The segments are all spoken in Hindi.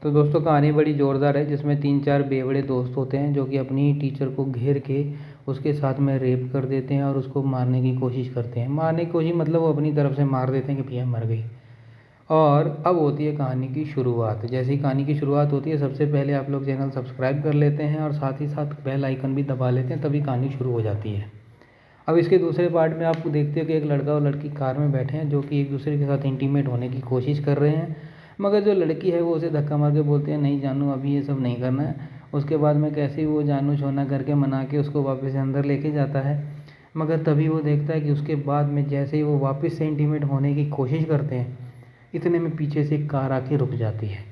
तो दोस्तों कहानी बड़ी ज़ोरदार है, जिसमें 3-4 बेवड़े दोस्त होते हैं जो कि अपनी टीचर को घेर के उसके साथ में रेप कर देते हैं और उसको मारने की कोशिश करते हैं। मारने की कोशिश मतलब वो अपनी तरफ से मार देते हैं कि भैया मर गई। और अब होती है कहानी की शुरुआत। जैसे ही कहानी की शुरुआत होती है, सबसे पहले आप लोग चैनल सब्सक्राइब कर लेते हैं और साथ ही साथ बेल आइकन भी दबा लेते हैं, तभी कहानी शुरू हो जाती है। अब इसके दूसरे पार्ट में आप देखते हो कि एक लड़का और लड़की कार में बैठे हैं जो कि एक दूसरे के साथ इंटीमेट होने की कोशिश कर रहे हैं, मगर जो लड़की है वो उसे धक्का मार के बोलते हैं नहीं जानू, अभी ये सब नहीं करना है। उसके बाद में कैसे ही वो जानू छोना करके मना के उसको वापस अंदर लेके जाता है, मगर तभी वो देखता है कि उसके बाद में जैसे ही वो वापस से इंटीमेट होने की कोशिश करते हैं, इतने में पीछे से एक कार आके रुक जाती है।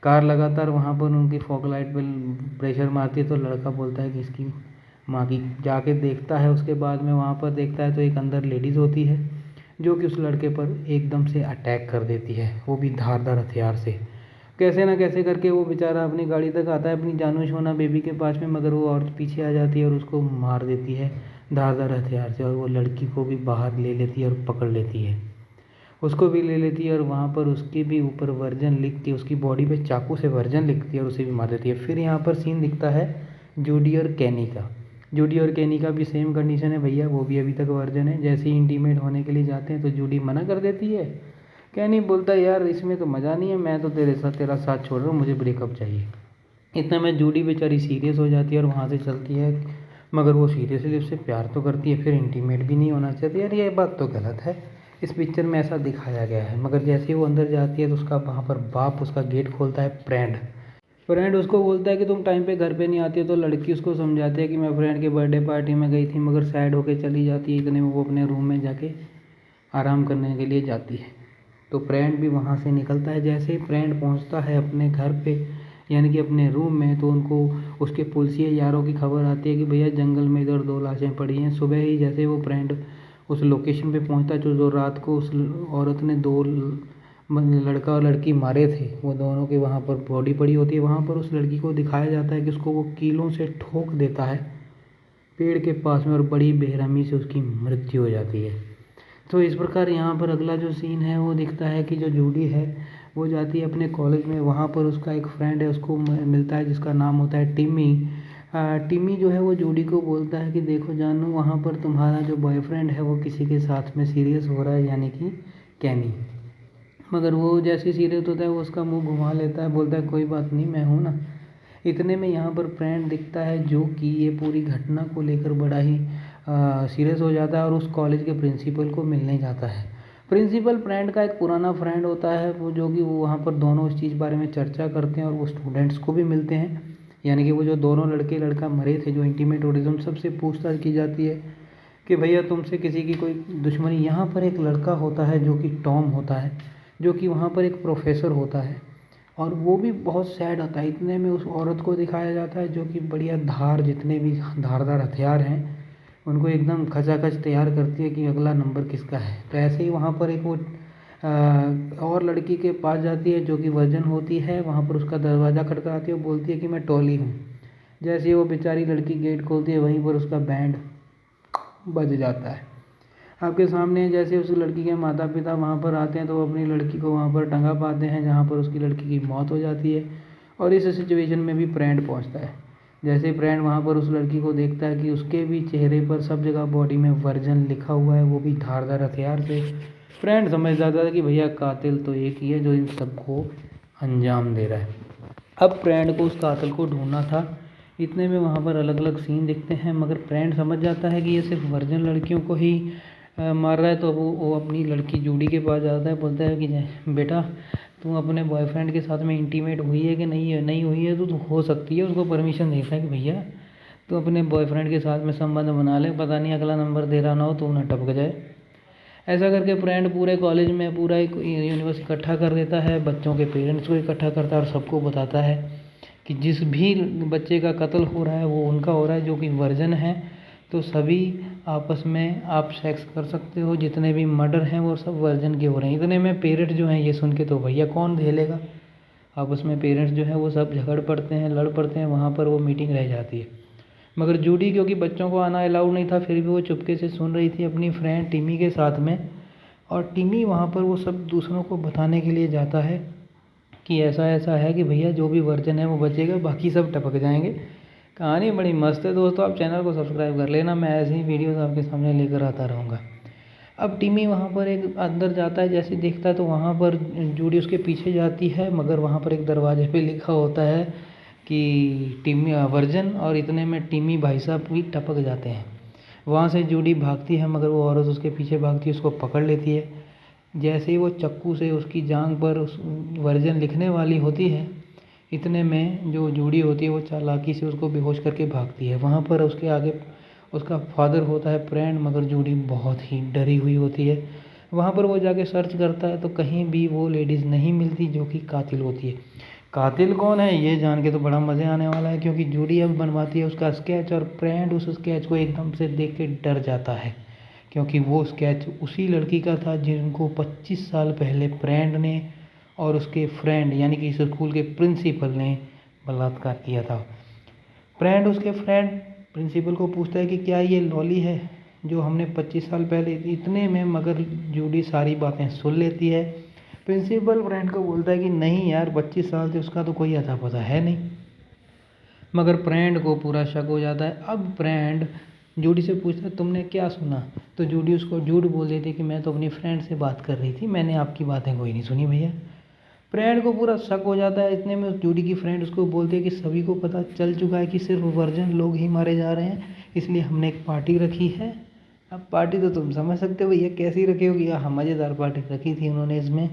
कार लगातार वहाँ पर उनकी फॉग लाइट पर प्रेशर मारती है, तो लड़का बोलता है कि इसकी माँ की। जाके देखता है, उसके बाद में वहाँ पर देखता है तो एक अंदर लेडीज़ होती है जो कि उस लड़के पर एकदम से अटैक कर देती है, वो भी धारदार हथियार से। कैसे ना कैसे करके वो बेचारा अपनी गाड़ी तक आता है अपनी जानू सोना बेबी के पास में, मगर वो औरत पीछे आ जाती है और उसको मार देती है धारदार हथियार से। और वो लड़की को भी बाहर ले लेती है और पकड़ लेती है, उसको भी ले लेती है और वहाँ पर उसके भी ऊपर वर्जन लिख के उसकी बॉडी पे चाकू से वर्जन लिखती है और उसे भी मार देती है। फिर यहाँ पर सीन दिखता है जूडी और कैनी का। जूडी और कैनी का भी सेम कंडीशन है भैया, वो भी अभी तक वर्जन है। जैसे ही इंटीमेट होने के लिए जाते हैं तो जूडी मना कर देती है। कैनी बोलता है यार इसमें तो मज़ा नहीं है, मैं तो तेरा साथ छोड़ रहा हूँ, मुझे ब्रेकअप चाहिए। इतने में जूडी बेचारी सीरियस हो जाती है और वहाँ से चलती है, मगर वो सीरियसली उससे प्यार तो करती है, फिर इंटीमेट भी नहीं होना चाहती। यार ये बात तो गलत है, इस पिक्चर में ऐसा दिखाया गया है। मगर जैसे ही वो अंदर जाती है तो उसका वहाँ पर बाप उसका गेट खोलता है, फ्रेंड उसको बोलता है कि तुम टाइम पे घर पे नहीं आती हो। तो लड़की उसको समझाती है कि मैं फ्रेंड के बर्थडे पार्टी में गई थी, मगर सैड होके चली जाती है। इतने में वो अपने रूम में जाके आराम करने के लिए जाती है। तो फ्रेंड भी वहाँ से निकलता है। जैसे ही फ्रेंड पहुँचता है अपने घर पे, यानी कि अपने रूम में, तो उनको उसके पुलिसिया यारों की खबर आती है कि भैया जंगल में इधर 2 लाशें पड़ी हैं। सुबह ही जैसे वो फ्रेंड उस लोकेशन पे पहुंचता है जो रात को उस औरत ने 2 लड़का और लड़की मारे थे, वो दोनों की वहाँ पर बॉडी पड़ी होती है। वहाँ पर उस लड़की को दिखाया जाता है कि उसको वो कीलों से ठोक देता है पेड़ के पास में और बड़ी बेरहमी से उसकी मृत्यु हो जाती है। तो इस प्रकार यहाँ पर अगला जो सीन है वो दिखता है कि जो जूडी है वो जाती है अपने कॉलेज में। वहाँ पर उसका एक फ्रेंड है, उसको मिलता है जिसका नाम होता है टिमी। टिमी जो है वो जूडी को बोलता है कि देखो जानू, वहाँ पर तुम्हारा जो बॉयफ्रेंड है वो किसी के साथ में सीरियस हो रहा है, यानी कि कैनी। मगर वो जैसे सीरियस होता है वो उसका मुंह घुमा लेता है, बोलता है कोई बात नहीं, मैं हूँ ना। इतने में यहाँ पर फ्रेंड दिखता है जो कि ये पूरी घटना को लेकर बड़ा ही सीरियस हो जाता है और उस कॉलेज के प्रिंसिपल को मिलने जाता है। प्रिंसिपल फ्रेंड का एक पुराना फ्रेंड होता है, वो जो कि वो वहाँ पर दोनों इस चीज़ बारे में चर्चा करते हैं और वो स्टूडेंट्स को भी मिलते हैं। यानी कि वो जो दोनों लड़के लड़का मरे थे जो इंटीमेट हो रहे थे, उन सबसे पूछताछ की जाती है कि भैया तुमसे किसी की कोई दुश्मनी। यहाँ पर एक लड़का होता है जो कि टॉम होता है, जो कि वहाँ पर एक प्रोफेसर होता है और वो भी बहुत सैड होता है। इतने में उस औरत को दिखाया जाता है जो कि बढ़िया जितने भी धारदार हथियार हैं उनको एकदम खचाखच तैयार करती है कि अगला नंबर किसका है। तो ऐसे ही वहाँ पर एक वो और लड़की के पास जाती है जो कि वर्जन होती है। वहाँ पर उसका दरवाज़ा खटखटाती है, वो बोलती है कि मैं टॉली हूँ। जैसे ही वो बेचारी लड़की गेट खोलती है, वहीं पर उसका बैंड बज जाता है। आपके सामने जैसे उस लड़की के माता पिता वहाँ पर आते हैं तो वो अपनी लड़की को वहाँ पर टंगा पाते हैं, जहाँ पर उसकी लड़की की मौत हो जाती है। और इस सिचुएशन में भी फ्रेंड पहुँचता है। जैसे फ्रेंड वहाँ पर उस लड़की को देखता है कि उसके भी चेहरे पर सब जगह बॉडी में वर्जन लिखा हुआ है, वो भी धारदार हथियार से। फ्रेंड समझ जाता था कि भैया कातिल तो एक ही है जो इन सबको अंजाम दे रहा है। अब फ्रेंड को उस कातिल को ढूंढना था। इतने में वहाँ पर अलग अलग सीन दिखते हैं, मगर फ्रेंड समझ जाता है कि ये सिर्फ वर्जन लड़कियों को ही मार रहा है। तो वो अपनी लड़की जूडी के पास जाता है, बोलता है कि बेटा तुम अपने बॉयफ्रेंड के साथ में इंटीमेट हुई है कि नहीं हुई है, तो हो सकती है। उसको परमिशन देता है कि भैया तो अपने बॉयफ्रेंड के साथ में संबंध बना ले, पता नहीं अगला नंबर दे रहा ना हो तो उन्हें टपक जाए। ऐसा करके फ्रेंड पूरे कॉलेज में पूरा एक यूनिवर्स इकट्ठा कर देता है, बच्चों के पेरेंट्स को इकट्ठा करता है और सबको बताता है कि जिस भी बच्चे का कत्ल हो रहा है वो उनका हो रहा है जो कि वर्जन है। तो सभी आपस में आप सेक्स कर सकते हो, जितने भी मर्डर हैं वो सब वर्जन के हो रहे हैं। इतने में पेरेंट्स जो हैं ये सुन के तो भैया कौन झेलेगा। आपस में पेरेंट्स जो हैं वो सब झगड़ पड़ते हैं, लड़ पड़ते हैं, वहाँ पर वो मीटिंग रह जाती है। मगर जूडी क्योंकि बच्चों को आना अलाउड नहीं था, फिर भी वो चुपके से सुन रही थी अपनी फ्रेंड टिमी के साथ में। और टिमी वहाँ पर वो सब दूसरों को बताने के लिए जाता है कि ऐसा ऐसा है कि भैया जो भी वर्जन है वो बचेगा, बाकी सब टपक जाएंगे। कहानी बड़ी मस्त है दोस्तों, आप चैनल को सब्सक्राइब कर लेना, मैं ऐसे ही वीडियोस आपके सामने लेकर आता रहूँगा। अब टिमी वहाँ पर एक अंदर जाता है, जैसे देखता है तो वहाँ पर जूडी उसके पीछे जाती है, मगर वहाँ पर एक दरवाजे पे लिखा होता है कि टिमी वर्जन, और इतने में टिमी भाई साहब भी टपक जाते हैं। वहाँ से जूडी भागती है, मगर वो औरत उसके पीछे भागती है, उसको पकड़ लेती है। जैसे ही वो चाकू से उसकी जांघ पर उस वर्जन लिखने वाली होती है, इतने में जो जूडी होती है वो चालाकी से उसको बेहोश करके भागती है। वहाँ पर उसके आगे उसका फादर होता है फ्रेंड, मगर जूडी बहुत ही डरी हुई होती है। वहाँ पर वो जाके सर्च करता है तो कहीं भी वो लेडीज़ नहीं मिलती जो कि कातिल होती है। कातिल कौन है ये जान के तो बड़ा मज़े आने वाला है, क्योंकि जूडी अब बनवाती है उसका स्केच, और फ्रेंड उस स्केच को एकदम से देख के डर जाता है, क्योंकि वो स्केच उसी लड़की का था जिनको 25 साल पहले फ्रेंड ने और उसके फ्रेंड यानी कि इस स्कूल के प्रिंसिपल ने बलात्कार किया था। फ्रेंड उसके फ्रेंड प्रिंसिपल को पूछता है कि क्या ये लॉली है जो हमने 25 साल पहले, इतने में मगर जूडी सारी बातें सुन लेती है। प्रिंसिपल फ्रेंड को बोलता है कि नहीं यार, 25 साल से उसका तो कोई अता पता है नहीं। मगर फ्रेंड को पूरा शक हो जाता है। अब फ्रेंड जूडी से पूछता है तुमने क्या सुना, तो जूडी उसको झूठ बोल देती है कि मैं तो अपनी फ्रेंड से बात कर रही थी, मैंने आपकी बातें कोई नहीं सुनी भैया। फ्रेंड को पूरा शक हो जाता है। इतने में उस जूडी की फ्रेंड उसको बोलती है कि सभी को पता चल चुका है कि सिर्फ वर्जन लोग ही मारे जा रहे हैं, इसलिए हमने एक पार्टी रखी है। अब पार्टी तो तुम समझ सकते हो भैया कैसी रखी होगी। हाँ, मज़ेदार पार्टी रखी थी उन्होंने इसमें,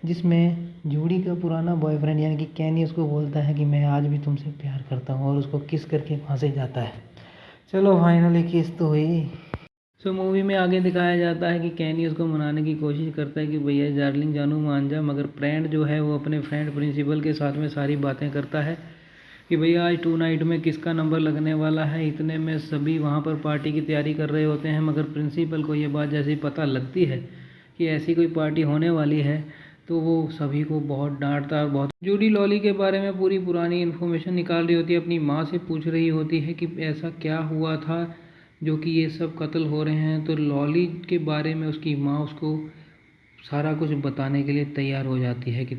जिसमें जूडी का पुराना बॉयफ्रेंड यानी कि कैनी उसको बोलता है कि मैं आज भी तुमसे प्यार करता हूँ, और उसको किस करके वहाँ से जाता है। चलो फाइनली किस तो हुई। सो मूवी में आगे दिखाया जाता है कि कैनी उसको मनाने की कोशिश करता है कि भैया डार्लिंग जानू मान जा, मगर फ्रेंड जो है वो अपने फ्रेंड प्रिंसिपल के साथ में सारी बातें करता है कि भैया आज 2 नाइट में किसका नंबर लगने वाला है। इतने में सभी वहाँ पर पार्टी की तैयारी कर रहे होते हैं, मगर प्रिंसिपल को ये बात जैसे ही पता लगती है कि ऐसी कोई पार्टी होने वाली है, तो वो सभी को बहुत डांटता है। और बहुत जूडी लॉली के बारे में पूरी पुरानी इन्फॉर्मेशन निकाल रही होती है, अपनी माँ से पूछ रही होती है कि ऐसा क्या हुआ था जो कि ये सब कत्ल हो रहे हैं। तो लॉली के बारे में उसकी माँ उसको सारा कुछ बताने के लिए तैयार हो जाती है कि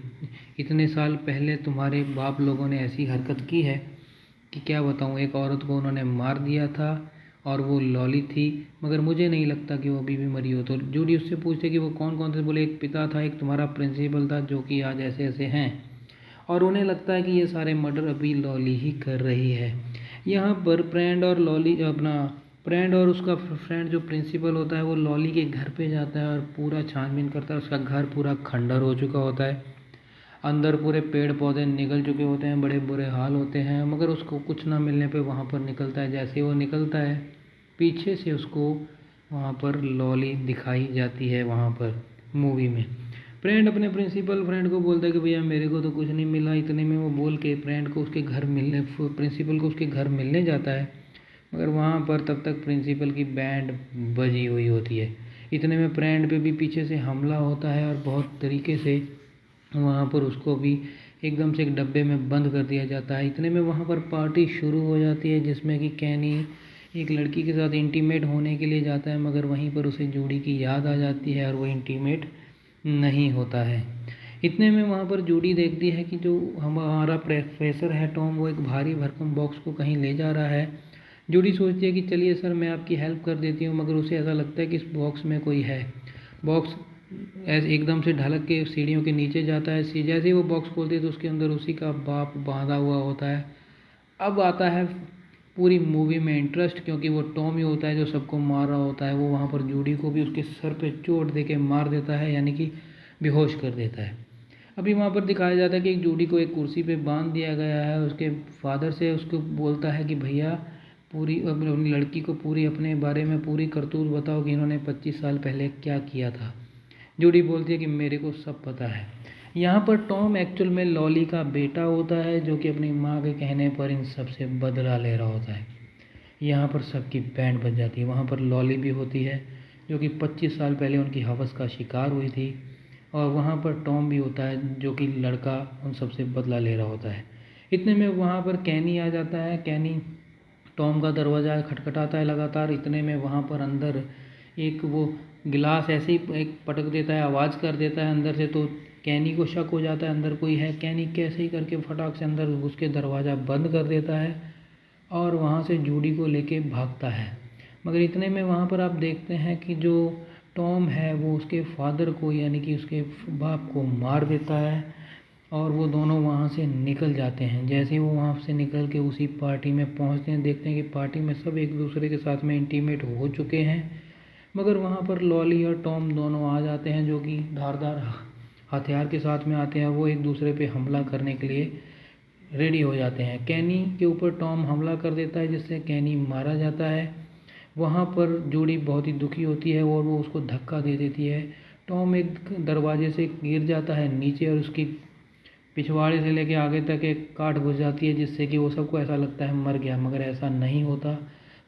इतने साल पहले तुम्हारे बाप लोगों ने ऐसी हरकत की है कि क्या बताऊँ, एक औरत को उन्होंने मार दिया था और वो लॉली थी, मगर मुझे नहीं लगता कि वो अभी भी मरी हो। तो जूडी उससे पूछते कि वो कौन कौन से, बोले एक पिता था, एक तुम्हारा प्रिंसिपल था जो कि आज ऐसे ऐसे हैं, और उन्हें लगता है कि ये सारे मर्डर अभी लॉली ही कर रही है। यहाँ पर फ्रेंड और लॉली अपना फ्रेंड और उसका फ्रेंड जो प्रिंसिपल होता है वो लॉली के घर पे जाता है और पूरा छानबीन करता है। उसका घर पूरा खंडर हो चुका होता है, अंदर पूरे पेड़ पौधे निकल चुके होते हैं, बड़े बुरे हाल होते हैं, मगर उसको कुछ ना मिलने पे वहाँ पर निकलता है। जैसे ही वो निकलता है, पीछे से उसको वहाँ पर लॉली दिखाई जाती है। वहाँ पर मूवी में फ्रेंड अपने प्रिंसिपल फ्रेंड को बोलता है कि भैया मेरे को तो कुछ नहीं मिला। इतने में वो बोल के फ्रेंड को उसके घर मिलने प्रिंसिपल को उसके घर मिलने जाता है, मगर वहाँ पर तब तक प्रिंसिपल की बैंड बजी हुई होती है। इतने में फ्रेंड पे भी पीछे से हमला होता है और बहुत तरीके से वहाँ पर उसको भी एकदम से एक डब्बे में बंद कर दिया जाता है। इतने में वहाँ पर पार्टी शुरू हो जाती है, जिसमें कि कैनी एक लड़की के साथ इंटीमेट होने के लिए जाता है, मगर वहीं पर उसे जूडी की याद आ जाती है और वो इंटीमेट नहीं होता है। इतने में वहाँ पर जूडी देखती है कि जो हमारा प्रोफेसर है टॉम, वो एक भारी भरकम बॉक्स को कहीं ले जा रहा है। जूडी सोचती है कि चलिए सर मैं आपकी हेल्प कर देती हूँ, मगर उसे ऐसा लगता है कि इस बॉक्स में कोई है। बॉक्स ऐसे एकदम से ढलक के सीढ़ियों के नीचे जाता है। जैसे ही वो बॉक्स खोलती है तो उसके अंदर उसी का बाप बांधा हुआ होता है। अब आता है पूरी मूवी में इंटरेस्ट, क्योंकि वो टॉम ही होता है जो सबको मार रहा होता है। वो वहाँ पर जूडी को भी उसके सर पे चोट दे के मार देता है, यानी कि बेहोश कर देता है। अभी वहाँ पर दिखाया जाता है कि जूडी को एक कुर्सी पे बांध दिया गया है। उसके फादर से उसको बोलता है कि भैया पूरी अपनी लड़की को पूरी अपने बारे में पूरी करतूत बताओ कि इन्होंने 25 साल पहले क्या किया था। जूडी बोलती है कि मेरे को सब पता है। यहाँ पर टॉम एक्चुअल में लॉली का बेटा होता है, जो कि अपनी माँ के कहने पर इन सब से बदला ले रहा होता है। यहाँ पर सबकी बैंड बज जाती है। वहाँ पर लॉली भी होती है जो कि 25 साल पहले उनकी हवस का शिकार हुई थी, और वहाँ पर टॉम भी होता है जो कि लड़का उन सब से बदला ले रहा होता है। इतने में वहाँ पर कैनी आ जाता है। कैनी टॉम का दरवाज़ा खटखटाता है लगातार। इतने में वहाँ पर अंदर एक वो गिलास ऐसे ही एक पटक देता है, आवाज़ कर देता है अंदर से। तो कैनी को शक हो जाता है अंदर कोई है। कैनी कैसे ही करके फटाक से अंदर घुस के दरवाज़ा बंद कर देता है और वहाँ से जूडी को लेके भागता है। मगर इतने में वहाँ पर आप देखते हैं कि जो टॉम है वो उसके फादर को यानी कि उसके बाप को मार देता है और वो दोनों वहाँ से निकल जाते हैं। जैसे ही वो वहाँ से निकल के उसी पार्टी में पहुँचते हैं, देखते हैं कि पार्टी में सब एक दूसरे के साथ में इंटीमेट हो चुके हैं। मगर वहाँ पर लॉली और टॉम दोनों आ जाते हैं, जो कि धारदार हथियार के साथ में आते हैं। वो एक दूसरे पे हमला करने के लिए रेडी हो जाते हैं। कैनी के ऊपर टॉम हमला कर देता है, जिससे कैनी मारा जाता है। वहाँ पर जूडी बहुत ही दुखी होती है और वो उसको धक्का दे देती है। टॉम एक दरवाजे से गिर जाता है नीचे और उसकी पिछवाड़े से लेके आगे तक एक काट घुस जाती है, जिससे कि वो सबको ऐसा लगता है मर गया, मगर ऐसा नहीं होता।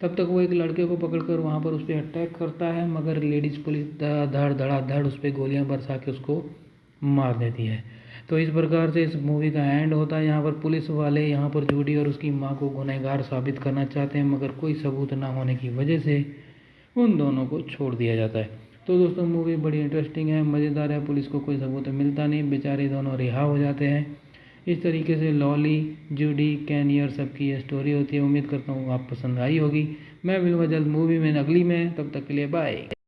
तब तक वो एक लड़के को पकड़कर वहाँ पर उस पर अटैक करता है, मगर लेडीज़ पुलिस धड़ उस पर गोलियाँ बरसा के उसको मार देती है। तो इस प्रकार से इस मूवी का एंड होता है। यहाँ पर पुलिस वाले यहाँ पर जूडी और उसकी माँ को गुनहगार साबित करना चाहते हैं, मगर कोई सबूत ना होने की वजह से उन दोनों को छोड़ दिया जाता है। तो दोस्तों मूवी बड़ी इंटरेस्टिंग है, मज़ेदार है। पुलिस को कोई सबूत मिलता नहीं, बेचारे दोनों रिहा हो जाते हैं। इस तरीके से लॉली, जूडी, कैनी और सबकी ये स्टोरी होती है। उम्मीद करता हूँ आप पसंद आई होगी। मैं मिलूँगा जल्द मूवी में अगली में, तब तक के लिए बाय।